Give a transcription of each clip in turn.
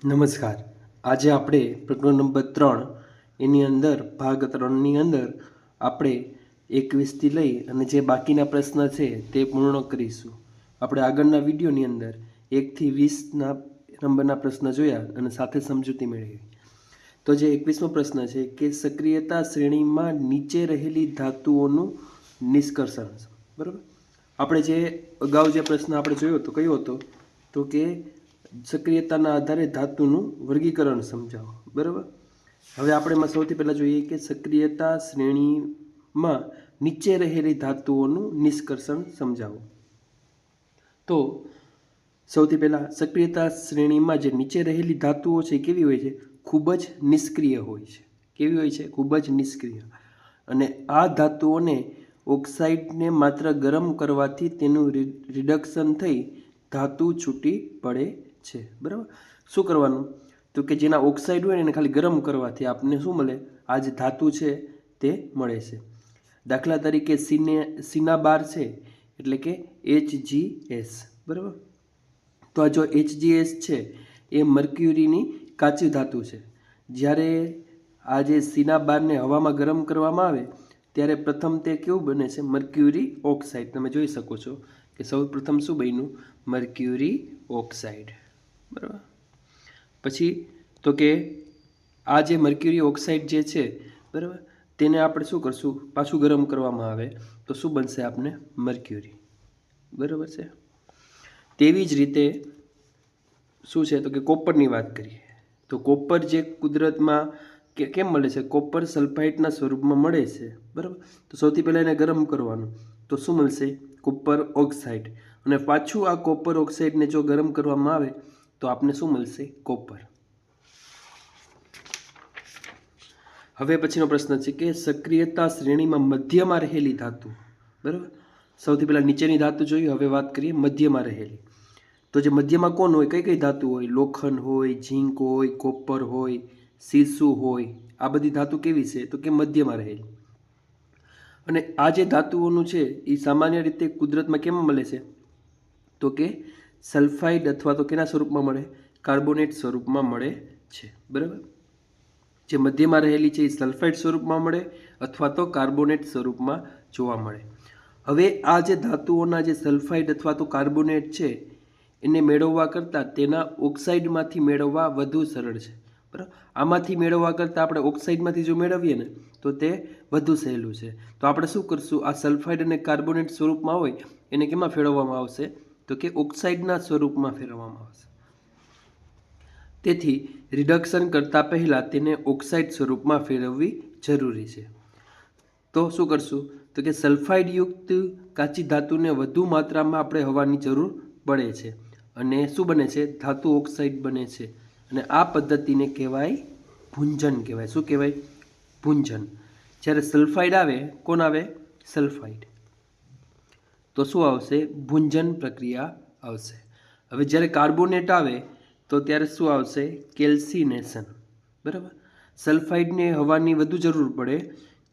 નમસ્કાર. આજે આપણે પ્રકરણ નંબર 3 એની અંદર ભાગ 3ની અંદર આપણે 21થી લઈ અને જે બાકીના પ્રશ્ન છે તે પૂર્ણ કરીશું. આપણે આગળના વિડીયોની અંદર 1થી 20ના નંબરના પ્રશ્ન જોયા અને સાથે સમજૂતી મેળવી. તો જે 21મો પ્રશ્ન છે કે સક્રિયતા શ્રેણીમાં નીચે રહેલી ધાતુઓનું નિષ્કર્ષણ. બરાબર, આપણે જે અગાઉ જે પ્રશ્ન આપણે જોયો હતો કયો હતો તો કે સક્રિયતાના આધારે ધાતુનું વર્ગીકરણ સમજાવો. બરાબર, હવે આપણે એમાં સૌથી પહેલાં જોઈએ કે સક્રિયતા શ્રેણીમાં નીચે રહેલી ધાતુઓનું નિષ્કર્ષણ સમજાવો. તો સૌથી પહેલાં સક્રિયતા શ્રેણીમાં જે નીચે રહેલી ધાતુઓ છે કેવી હોય છે? ખૂબ જ નિષ્ક્રિય હોય છે. કેવી હોય છે? ખૂબ જ નિષ્ક્રિય. અને આ ધાતુઓને ઓક્સાઇડને માત્ર ગરમ કરવાથી તેનું રિડક્શન થઈ ધાતુ છૂટી પડે છે. બરાબર, શું કરવાનું તો કે જેના ઓક્સાઇડ હોય ને એને ખાલી ગરમ કરવાથી આપણને શું મળે? આ જે ધાતુ છે તે મળે છે. દાખલા તરીકે સિનાબાર છે એટલે કે HGS. બરાબર, તો આ જો HGS છે એ મર્ક્યુરીની કાચી ધાતુ છે. જ્યારે આ જે સિનાબારને હવામાં ગરમ કરવામાં આવે ત્યારે પ્રથમ તે કેવું બને છે? Mercury oxide. તમે જોઈ શકો છો કે સૌ પ્રથમ શું બન્યું? Mercury oxide. બરાબર, પછી તો કે આ જે મર્ક્યુરી ઓક્સાઇડ જે છે બરાબર તેને આપણે શું કરશું? પાછું ગરમ કરવામાં આવે તો શું બનશે? આપણે મર્ક્યુરી. બરાબર છે. તેવી જ રીતે શું છે તો કે કોપરની વાત કરીએ તો કોપર જે કુદરતમાં કેમ મળે છે? કોપર સલ્ફાઇડના સ્વરૂપમાં મળે છે. બરાબર, તો સૌથી પહેલાં એને ગરમ કરવાનું તો શું મળશે? Copper oxide. અને પાછું આ કોપર ઓક્સાઇડને જો ગરમ કરવામાં આવે તો આપને શું મળશે? કોપર. હવે પછીનો પ્રશ્ન છે કે સક્રિયતા શ્રેણીમાં મધ્યમાં રહેલી ધાતુ. બરાબર, સૌથી પહેલાં નીચેની ધાતુ જોઈ, હવે વાત કરીએ મધ્યમાં રહેલી. તો જે મધ્યમાં કોણ હોય? કઈ કઈ ધાતુ હોય? લોખંડ હોય, ઝીંક હોય, કોપર હોય, સીસુ હોય. આ બધી ધાતુ કેવી છે તો કે મધ્યમાં રહેલી. અને આ જે ધાતુઓનું છે એ સામાન્ય રીતે કુદરતમાં કેમ મળે છે તો કે સલ્ફાઇડ અથવા તો કેના સ્વરૂપમાં મળે? કાર્બોનેટ સ્વરૂપમાં મળે છે. બરાબર, જે મધ્યમાં રહેલી છે એ સલ્ફાઇડ સ્વરૂપમાં મળે અથવા તો કાર્બોનેટ સ્વરૂપમાં જોવા મળે. હવે આ જે ધાતુઓના જે સલ્ફાઇડ અથવા તો કાર્બોનેટ છે એને મેળવવા કરતાં તેના ઓક્સાઇડમાંથી મેળવવા વધુ સરળ છે. બરાબર, આમાંથી મેળવવા કરતાં આપણે ઓક્સાઇડમાંથી જો મેળવીએ ને તો તે વધુ સહેલું છે. તો આપણે શું કરશું? આ સલ્ફાઇડ અને કાર્બોનેટ સ્વરૂપમાં હોય એને કેમાં ફેરવવામાં આવશે તો કે ઓક્સાઇડના સ્વરૂપમાં ફેરવવામાં આવશે. તેથી રિડક્શન કરતાં પહેલાં તેને ઓક્સાઇડ સ્વરૂપમાં ફેરવવી જરૂરી છે. તો શું કરશું તો કે સલ્ફાઇડયુક્ત કાચી ધાતુને વધુ માત્રામાં આપણે હવાની જરૂર પડે છે અને શું બને છે? ધાતુ ઓક્સાઇડ બને છે. અને આ પદ્ધતિને કહેવાય ભૂંજન કહેવાય. શું કહેવાય? ભૂંજન. જ્યારે સલ્ફાઇડ આવે, કોણ આવે? સલ્ફાઇડ. તો શું આવશે? ભૂંજન પ્રક્રિયા આવશે. હવે જ્યારે કાર્બોનેટ આવે તો ત્યારે શું આવશે? કેલ્સિનેશન. બરાબર, સલ્ફાઇડને હવાની વધુ જરૂર પડે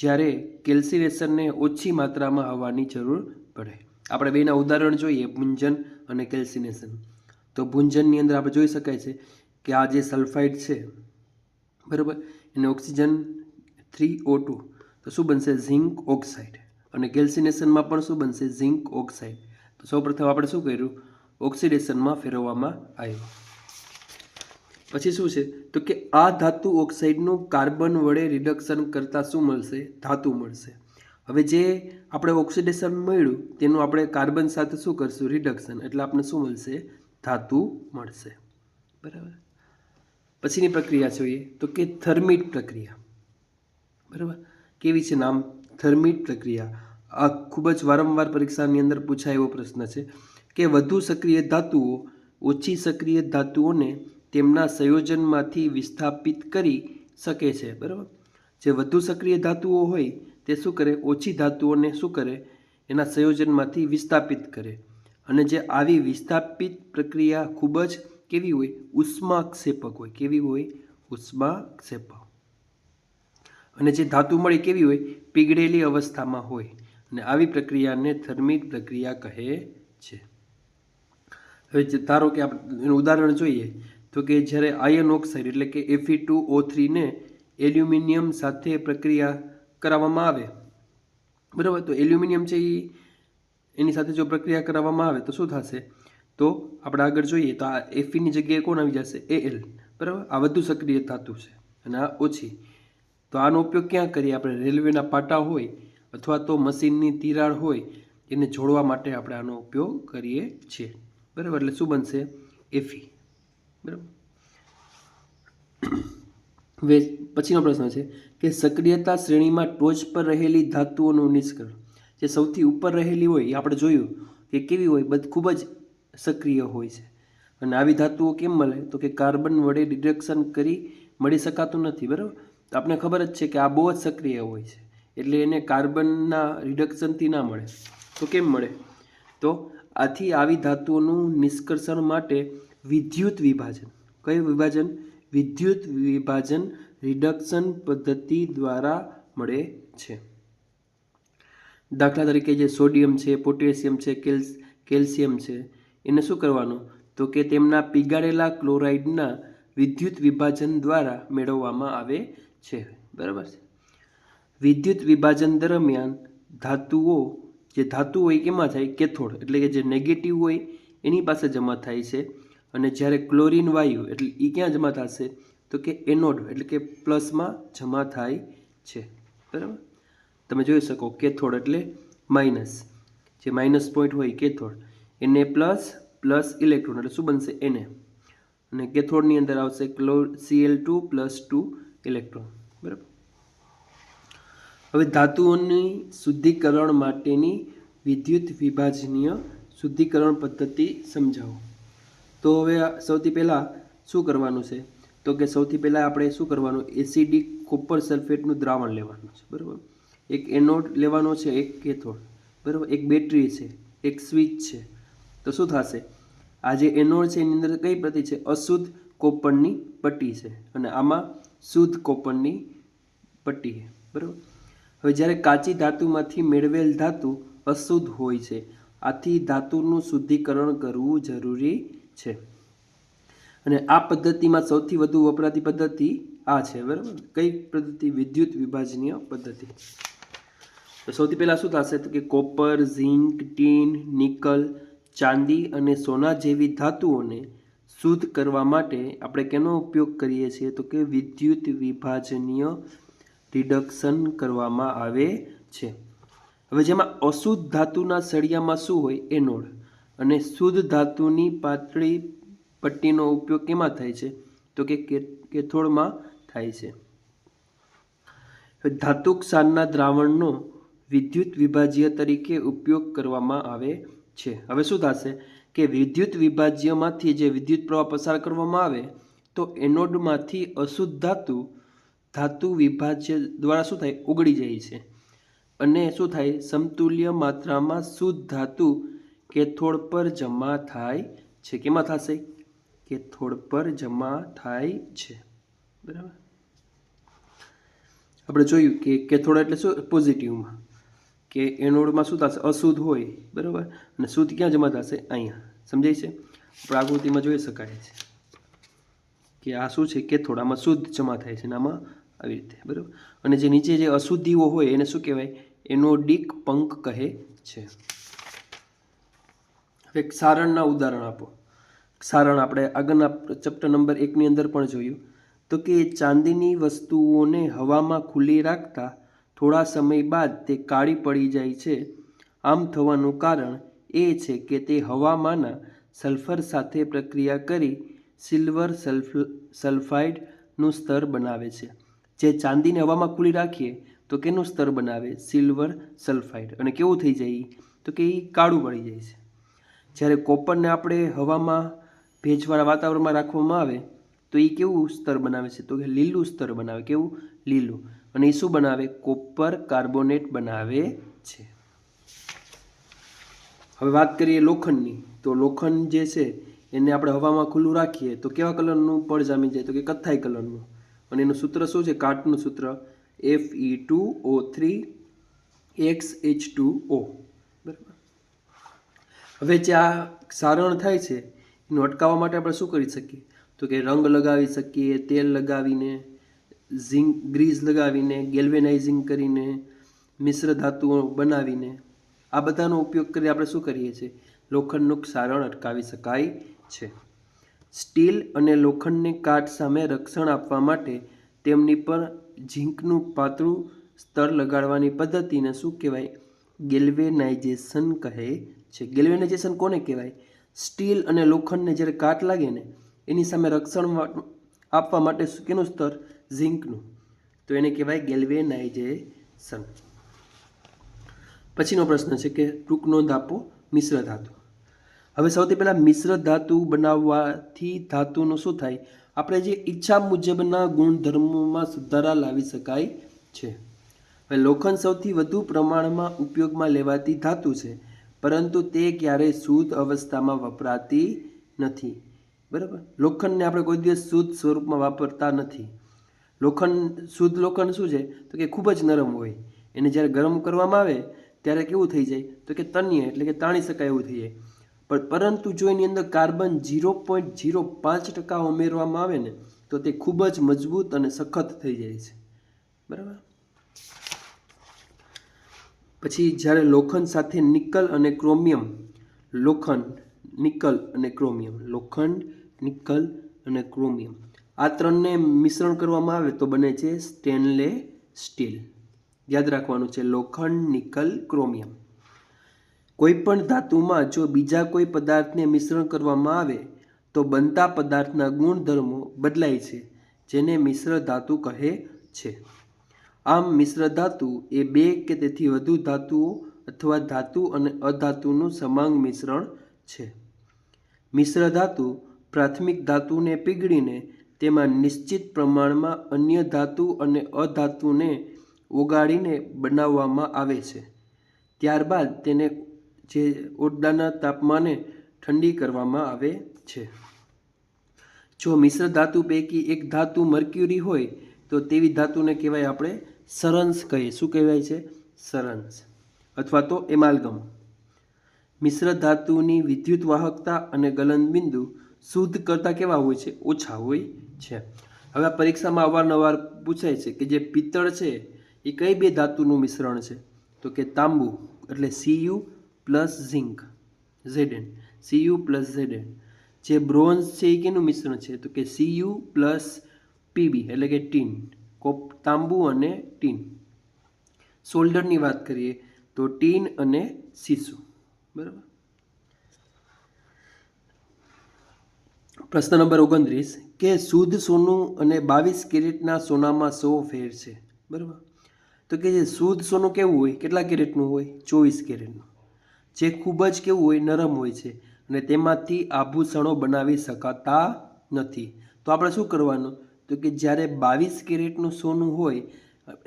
જ્યારે કેલ્સિનેશનને ઓછી માત્રામાં હવાની જરૂર પડે. આપણે બેના ઉદાહરણ જોઈએ, ભૂંજન અને કેલ્સિનેશન. તો ભૂંજનની અંદર આપણે જોઈ શકાય છે કે આ જે સલ્ફાઇડ છે બરાબર એને ઓક્સિજન 3O2 તો શું બનશે? Zinc oxide. અને કેલ્સિનેશનમાં પણ શું બનશે? Zinc oxide. તો સૌપ્રથમ આપણે શું કર્યું? ઓક્સિડેશનમાં ફેરવવામાં આવ્યું. પછી શું છે તો કે આ ધાતુ ઓક્સાઇડનું કાર્બન વડે રિડક્શન કરતાં શું મળશે? ધાતુ મળશે. હવે જે આપણે ઓક્સિડેશન મળ્યું તેનું આપણે કાર્બન સાથે શું કરશું? રિડક્શન. એટલે આપણને શું મળશે? ધાતુ મળશે. બરાબર, પછીની પ્રક્રિયા જોઈએ તો કે થર્મિટ પ્રક્રિયા. બરાબર, કેવી છે નામ? થર્મિટ પ્રક્રિયા. આ ખૂબ જ વારંવાર પરીક્ષાની અંદર પૂછાય એવો પ્રશ્ન છે કે વધુ સક્રિય ધાતુઓ ઓછી સક્રિય ધાતુઓને તેમના સંયોજનમાંથી વિસ્થાપિત કરી શકે છે. બરાબર, જે વધુ સક્રિય ધાતુઓ હોય તે શું કરે? ઓછી ધાતુઓને શું કરે? એના સંયોજનમાંથી વિસ્થાપિત કરે. અને જે આવી વિસ્થાપિત પ્રક્રિયા ખૂબ જ કેવી હોય? ઉષ્માક્ષેપક હોય. કેવી હોય? ઉષ્માક્ષેપક. અને જે ધાતુ મળી કેવી હોય? પીગળેલી અવસ્થામાં હોય. અને આવી પ્રક્રિયાને થર્મિટ પ્રક્રિયા કહે છે. હવે ધારો કે આપણે એનું ઉદાહરણ જોઈએ તો કે જ્યારે આયર્ન ઓક્સાઇડ એટલે કે Fe2O3 ને એલ્યુમિનિયમ સાથે પ્રક્રિયા કરાવવામાં આવે, બરાબર, તો એલ્યુમિનિયમ છે એની સાથે જો પ્રક્રિયા કરાવવામાં આવે તો શું થશે, તો આપણે આગળ જોઈએ તો આ Fe ની જગ્યાએ કોણ આવી જશે, Al, બરાબર. આ વધુ સક્રિય ધાતુ છે અને આ ઓછી. તો આનો ઉપયોગ ક્યાં કરીએ આપણે, રેલવેના પાટા હોય અથવા તો મશીનની તિરાડ હોય એને જોડવા માટે આપણે આનો ઉપયોગ કરીએ છીએ, બરાબર. એટલે શું બનશે, Fe, બરાબર. હવે પછીનો પ્રશ્ન છે કે સક્રિયતા શ્રેણીમાં ટોચ પર રહેલી ધાતુઓનું નિષ્કર્ષણ. જે સૌથી ઉપર રહેલી હોય એ આપણે જોયું કે કેવી હોય, ખૂબ જ સક્રિય હોય છે. અને આવી ધાતુઓ કેમ મળે, તો કે કાર્બન વડે રિડક્શન કરી મળી શકાતું નથી, બરાબર. તો આપણે ખબર જ છે કે આ બહુ જ સક્રિય હોય છે, એટલે એને કાર્બનના રિડક્શનથી ના મળે. તો કેમ મળે, તો આથી આવી ધાતુઓનું નિષ્કર્ષણ માટે વિદ્યુત વિભાજન, કયું વિભાજન, વિદ્યુત વિભાજન રિડક્શન પદ્ધતિ દ્વારા મળે છે. દાખલા તરીકે જે સોડિયમ છે, પોટેશિયમ છે, કેલ્શિયમ છે, એને શું કરવાનું, તો કે તેમના પીગાળેલા ક્લોરાઇડના વિદ્યુત વિભાજન દ્વારા મેળવવામાં આવે છે, બરાબર છે. વિદ્યુત વિભાજન દરમિયાન જે ધાતુ હોય કેમાં થાય, કેથોડ એટલે કે જે નેગેટિવ હોય એની પાસે જમા થાય છે, અને જ્યારે ક્લોરીન વાયુ એટલે એ ક્યાં જમા થશે, તો કે એનોડ એટલે કે પ્લસમાં જમા થાય છે, બરાબર. તમે જોઈ શકો કેથોડ એટલે માઇનસ, જે માઇનસ પોઈન્ટ હોય કેથોડ, એને પ્લસ પ્લસ ઇલેક્ટ્રોન એટલે શું બનશે, એને, અને કેથોડની અંદર આવશે Cl2+2 ઇલેક્ટ્રોન, બરાબર. હવે ધાતુઓની શુદ્ધિકરણ માટેની વિદ્યુત વિભાજનીય શુદ્ધિકરણ પદ્ધતિ સમજાવો. તો હવે સૌથી પહેલાં શું કરવાનું છે, તો કે સૌથી પહેલાં આપણે શું કરવાનું, એસિડિક કોપર સલ્ફેટનું દ્રાવણ લેવાનું છે, બરાબર. એક એનોડ લેવાનો છે, એક કેથોડ, બરાબર, એક બેટરી છે, એક સ્વિચ છે. તો શું થશે, આ જે એનોડ છે એની અંદર કઈ પટ્ટી છે, અશુદ્ધ કોપરની પટ્ટી છે, અને આમાં શુદ્ધ કોપરની પટ્ટી છે, બરાબર. હવે જ્યારે કાચી ધાતુમાંથી મેળવેલ ધાતુ અશુદ્ધ હોય છે, આથી ધાતુનું શુદ્ધિકરણ કરવું જરૂરી છે. અને આ પદ્ધતિમાં સૌથી વધુ વપરાતી પદ્ધતિ આ છે, બરાબર. કઈ પદ્ધતિ, વિદ્યુત વિભાજનીય પદ્ધતિ. તો સૌથી પહેલાં શું થશે, તો કે કોપર, ઝિંક, ટીન, નિકલ, ચાંદી અને સોના જેવી ધાતુઓને શુદ્ધ કરવા માટે આપણે કેનો ઉપયોગ કરીએ છીએ, તો કે વિદ્યુત વિભાજનીય રિડક્શન કરવામાં આવે છે. હવે જેમાં અશુદ્ધ ધાતુના સળિયામાં શું હોય, એનોડ, અને શુદ્ધ ધાતુની પાતળી પટ્ટીનો ઉપયોગ કેમાં થાય છે, તો કે કેથોડમાં થાય છે. ધાતુ ક્ષારના દ્રાવણનો વિદ્યુત વિભાજ્ય તરીકે ઉપયોગ કરવામાં આવે છે. હવે શું થશે કે વિદ્યુત વિભાજ્યમાંથી જે વિદ્યુત પ્રવાહ પસાર કરવામાં આવે તો એનોડમાંથી અશુદ્ધ ધાતુ વિભાજ્ય દ્વારા શું થાય, ઓગળી જાય છે, અને શું થાય, સમતુલ્ય માત્રામાં શુદ્ધ ધાતુ કેથોડ પર જમા થાય છે. કેમાં થશે, કેથોડ પર જમા થાય છે, બરાબર. આપણે જોયું કે કેથોડ એટલે શું, પોઝિટિવમાં, કે એનોડમાં શું થશે, અશુદ્ધ હોય, બરાબર, અને શુદ્ધ ક્યાં જમા થશે, અહીંયા. સમજાય છે, આપણે આકૃતિમાં જોઈ શકાય છે કે આ શું છે, કેથોડ, આમાં શુદ્ધ જમા થાય છે, અને આમાં આવી રીતે, બરાબર. અને જે નીચે જે અશુદ્ધિઓ હોય એને શું કહેવાય, એનોડિક પંક કહે છે. હવે ક્ષારણના ઉદાહરણ આપો. ક્ષારણ આપણે આગળના ચેપ્ટર નંબર 1ની અંદર પણ જોયું, તો કે ચાંદીની વસ્તુઓને હવામાં ખુલ્લી રાખતા થોડા સમય બાદ તે કાળી પડી જાય છે. આમ થવાનું કારણ એ છે કે તે હવામાંના સલ્ફર સાથે પ્રક્રિયા કરી સિલ્વર સલ્ફાઇડનું સ્તર બનાવે છે. જે ચાંદીને હવામાં ખુલ્લી રાખીએ તો કેનું સ્તર બનાવે, સિલ્વર સલ્ફાઇડ, અને કેવું થઈ જાય, તો કે એ કાળું પડી જાય છે. જ્યારે કોપરને આપણે હવામાં ભેજવાળા વાતાવરણમાં રાખવામાં આવે તો એ કેવું સ્તર બનાવે છે, તો કે લીલું સ્તર બનાવે. કેવું, લીલું. અને એ શું બનાવે, કોપર કાર્બોનેટ બનાવે છે. હવે વાત કરીએ લોખંડની, તો લોખંડ જે છે એને આપણે હવામાં ખુલ્લું રાખીએ તો કેવા કલરનું પડ જામી જાય, તો કે કથ્થાઈ કલરનું. અને એનું સૂત્ર શું છે, કાટનું સૂત્ર, Fe2O3XH2O, બરાબર. હવે જે આ ક્ષારણ થાય છે એનું અટકાવવા માટે આપણે શું કરી શકીએ, તો કે રંગ લગાવી શકીએ, તેલ લગાવીને, ઝિંક ગ્રીઝ લગાવીને, ગેલ્વેનાઇઝિંગ કરીને, મિશ્ર ધાતુઓ બનાવીને. આ બધાનો ઉપયોગ કરી આપણે શું કરીએ છીએ? લોખંડનું ક્ષારણ અટકાવી શકાય છે. સ્ટીલ અને લોખંડને કાટ સામે રક્ષણ આપવા માટે તેમની પર ઝીંકનું પાતળું સ્તર લગાડવાની પદ્ધતિને શું કહેવાય? ગેલ્વેનાઇઝેશન કહે છે. ગેલ્વેનાઇઝેશન કોને કહેવાય? સ્ટીલ અને લોખંડને જ્યારે કાટ લાગે ને એની સામે રક્ષણ આપવા માટે કેનું સ્તર? ઝીંકનું. તો એને કહેવાય ગેલ્વેનાઇઝેશન. પછીનો પ્રશ્ન છે કે ટૂંક નોંધ આપો મિશ્ર ધાતુ. હવે સૌથી પહેલાં મિશ્ર ધાતુ બનાવવાથી ધાતુનું શું થાય? આપણે જે ઈચ્છા મુજબના ગુણધર્મોમાં સુધારા લાવી શકાય છે. હવે લોખંડ સૌથી વધુ પ્રમાણમાં ઉપયોગમાં લેવાતી ધાતુ છે, પરંતુ તે ક્યારેય શુદ્ધ અવસ્થામાં વપરાતી નથી. બરાબર? લોખંડને આપણે કોઈ દિવસ શુદ્ધ સ્વરૂપમાં વાપરતા નથી. શુદ્ધ લોખંડ શું છે? તો કે ખૂબ જ નરમ હોય. એને જ્યારે ગરમ કરવામાં આવે ત્યારે કેવું થઈ જાય? તો કે તન્ય એટલે કે તાણી શકાય એવું થઈ જાય. પરંતુ જો એની અંદર કાર્બન 0.05% ઉમેરવામાં આવે ને તો તે ખૂબ જ મજબૂત અને સખત થઈ જાય છે. બરાબર? પછી જ્યારે લોખંડ સાથે નિકલ અને ક્રોમિયમ, લોખંડ, નિકલ અને ક્રોમિયમ, લોખંડ, નિકલ અને ક્રોમિયમ આ ત્રણને મિશ્રણ કરવામાં આવે તો બને છે સ્ટેનલેસ સ્ટીલ. યાદ રાખવાનું છે લોખંડ, નિકલ, ક્રોમિયમ. કોઈ પણ ધાતુમાં જો બીજા કોઈ પદાર્થને મિશ્રણ કરવામાં આવે તો બનતા પદાર્થના ગુણધર્મો બદલાય છે, જેને મિશ્ર ધાતુ કહે છે. આમ મિશ્ર ધાતુ એ બે કે તેથી વધુ ધાતુઓ અથવા ધાતુ અને અધાતુનું સમાંગ મિશ્રણ છે. મિશ્ર ધાતુ પ્રાથમિક ધાતુને પીગળીને તેમાં નિશ્ચિત પ્રમાણમાં અન્ય ધાતુ અને અધાતુને ઓગાળીને બનાવવામાં આવે છે. ત્યારબાદ તેને જે ઓરડાના તાપમાને ઠંડી કરવામાં આવે છે. જો મિશ્ર ધાતુ પૈકી એક ધાતુ મર્ક્યુરી હોય તો તેવી ધાતુને કહેવાય આપણે સરંસ કહીએ. શું કહેવાય છે? સરંસ અથવા તો એમાલ્ગમ. મિશ્ર ધાતુની વિદ્યુત વાહકતા અને ગલનબિંદુ શુદ્ધ કરતાં કેવા હોય છે? ઓછા હોય છે. હવે આ પરીક્ષામાં અવારનવાર પૂછાય છે કે જે પિત્તળ છે એ કઈ બે ધાતુનું મિશ્રણ છે? તો કે તાંબુ એટલે Cu plus zinc Zn, Cu plus Zn. જે બ્રોન્ઝ છે એ કેનું મિશ્રણ છે? તો કે Cu પ્લસ Pb એટલે કે ટીન, તાંબુ અને ટીન. સોલ્ડરની વાત કરીએ તો ટીન અને સીસુ. બરાબર? પ્રશ્ન નંબર 29 કે શુદ્ધ સોનું અને 22 કેરેટના સોનામાં શો ફેર છે? બરાબર? તો કે જે શુદ્ધ સોનું કેવું હોય? કેટલા કેરેટનું હોય? 24 કેરેટનું. જે ખૂબ જ કેવું હોય? નરમ હોય છે અને તેમાંથી આભૂષણો બનાવી શકાતા નથી. તો આપણે શું કરવાનું? તો કે જ્યારે 22 કેરેટનું સોનું હોય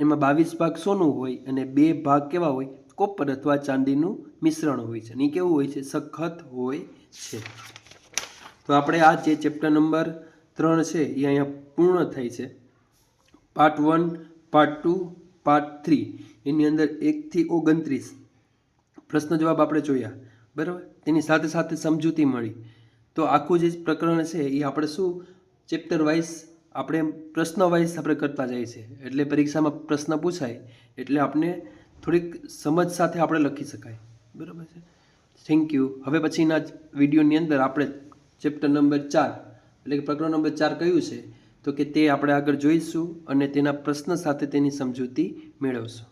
એમાં 22 ભાગ સોનું હોય અને 2 ભાગ કેવા હોય? કોપર અથવા ચાંદીનું મિશ્રણ હોય છે. અને એ કેવું હોય છે? સખત હોય છે. તો આપણે આ જે ચેપ્ટર નંબર 3 છે એ અહીંયા પૂર્ણ થાય છે. પાર્ટ 1, પાર્ટ 2, પાર્ટ 3 એની અંદર 1 થી 29 પ્રશ્ન જવાબ આપણે જોયા. બરાબર? તેની સાથે સાથે સમજૂતી મળી. તો આખું જે પ્રકરણ છે એ આપણે શું ચેપ્ટર વાઇઝ આપણે પ્રશ્ન વાઇઝ આપણે કરતા જાય છે. એટલે પરીક્ષામાં પ્રશ્ન પૂછાય એટલે આપણે થોડીક સમજ સાથે આપણે લખી શકાય. બરાબર છે? Thank you. હવે પછીના વિડીયોની અંદર આપણે ચેપ્ટર નંબર 4 એટલે કે પ્રકરણ નંબર 4 કયું છે તો કે તે આપણે આગળ જોઈશું અને તેના પ્રશ્ન સાથે તેની સમજૂતી મેળવશું.